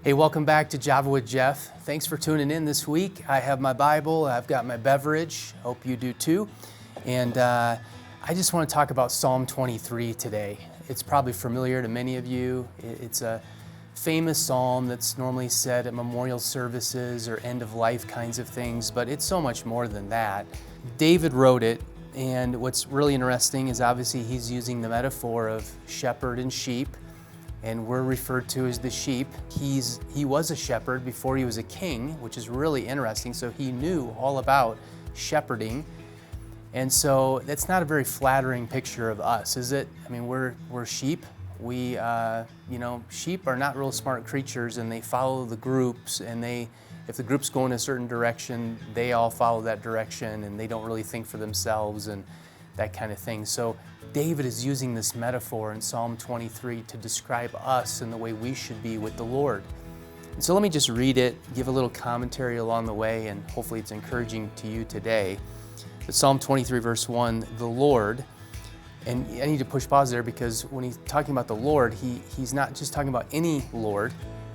Hey, welcome back to Java with Jeff. Thanks for tuning in this week. I have my Bible, I've got my beverage, hope you do too. And I just want to talk about Psalm 23 today. It's probably familiar to many of you. It's a famous psalm that's normally said at memorial services or end of life kinds of things, but it's so much more than that. David wrote it, and what's really interesting is obviously he's using the metaphor of shepherd and sheep. And we're referred to as the sheep. He was a shepherd before he was a king, which is really interesting. So he knew all about shepherding. And so that's not a very flattering picture of us, is it? I mean, we're sheep. Sheep are not real smart creatures, and they follow the groups. And if the group's going a certain direction, they all follow that direction, and they don't really think for themselves and that kind of thing. So David is using this metaphor in Psalm 23 to describe us and the way we should be with the Lord. And so let me just read it, give a little commentary along the way, and hopefully it's encouraging to you today. But Psalm 23 verse 1, the Lord, and I need to push pause there because when he's talking about the Lord, he's not just talking about any Lord,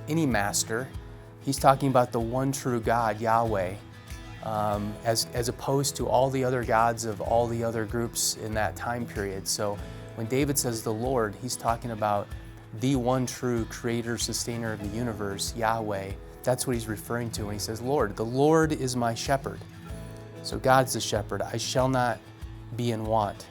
any master. He's talking about the one true God, Yahweh, as opposed to all the other gods of all the other groups in that time period. So when David says the Lord, he's talking about the one true creator, sustainer of the universe, Yahweh. That's what he's referring to when he says Lord. The Lord is my shepherd. So God's the shepherd. I shall not be in want.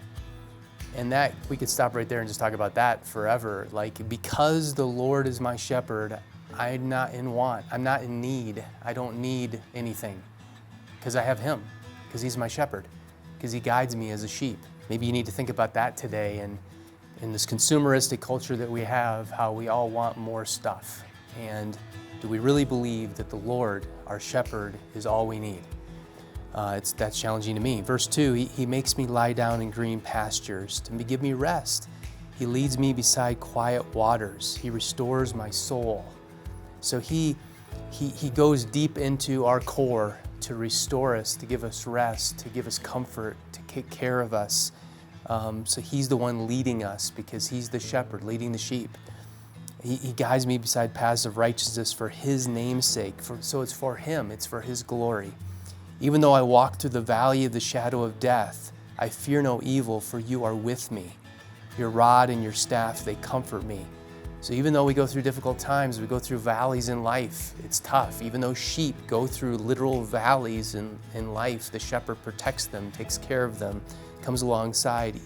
And that, we could stop right there and just talk about that forever. Like, because the Lord is my shepherd, I'm not in want. I'm not in need. I don't need anything. Because I have him, because he's my shepherd, because he guides me as a sheep. Maybe you need to think about that today, and in this consumeristic culture that we have, how we all want more stuff. And do we really believe that the Lord, our shepherd, is all we need? That's challenging to me. Verse 2, he makes me lie down in green pastures to give me rest. He leads me beside quiet waters. He restores my soul. So he goes deep into our core to restore us, to give us rest, to give us comfort, to take care of us. So he's the one leading us because he's the shepherd leading the sheep. He guides me beside paths of righteousness for his name's sake. So it's for him, it's for his glory. Even though I walk through the valley of the shadow of death, I fear no evil, for you are with me. Your rod and your staff, they comfort me. So even though we go through difficult times, we go through valleys in life, it's tough. Even though sheep go through literal valleys in life, the shepherd protects them, takes care of them, comes alongside.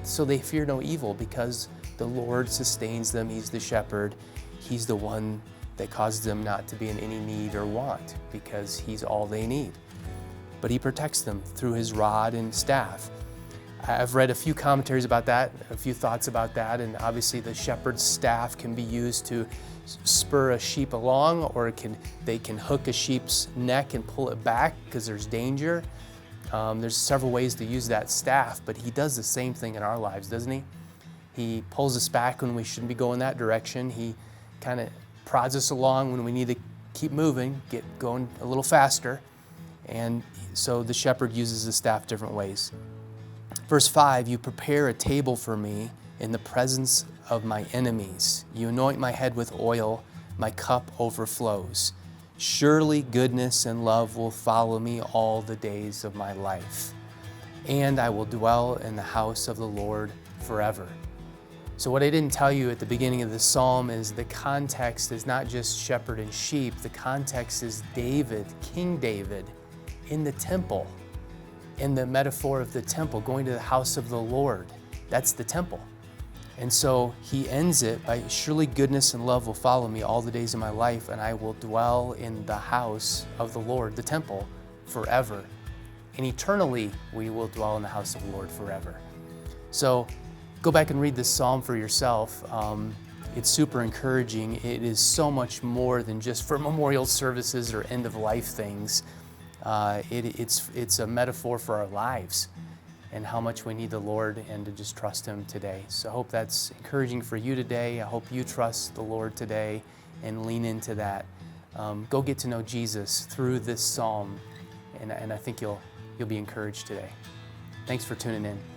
So they fear no evil because the Lord sustains them. He's the shepherd. He's the one that causes them not to be in any need or want because he's all they need. But he protects them through his rod and staff. I've read a few commentaries about that, a few thoughts about that, and obviously the shepherd's staff can be used to spur a sheep along, or they can hook a sheep's neck and pull it back because there's danger. There's several ways to use that staff, but he does the same thing in our lives, doesn't he? He pulls us back when we shouldn't be going that direction. He kind of prods us along when we need to keep moving, get going a little faster. And so the shepherd uses the staff different ways. Verse 5, you prepare a table for me in the presence of my enemies. You anoint my head with oil, my cup overflows. Surely goodness and love will follow me all the days of my life, and I will dwell in the house of the Lord forever. So what I didn't tell you at the beginning of this psalm is the context is not just shepherd and sheep. The context is David, King David, in the temple. In the metaphor of the temple, going to the house of the Lord. That's the temple. And so he ends it by, surely goodness and love will follow me all the days of my life, and I will dwell in the house of the Lord, the temple, forever. And eternally we will dwell in the house of the Lord forever. So go back and read this psalm for yourself. It's super encouraging. It is so much more than just for memorial services or end of life things. It's a metaphor for our lives and how much we need the Lord and to just trust him today. So I hope that's encouraging for you today. I hope you trust the Lord today and lean into that. Go get to know Jesus through this psalm, and I think you'll be encouraged today. Thanks for tuning in.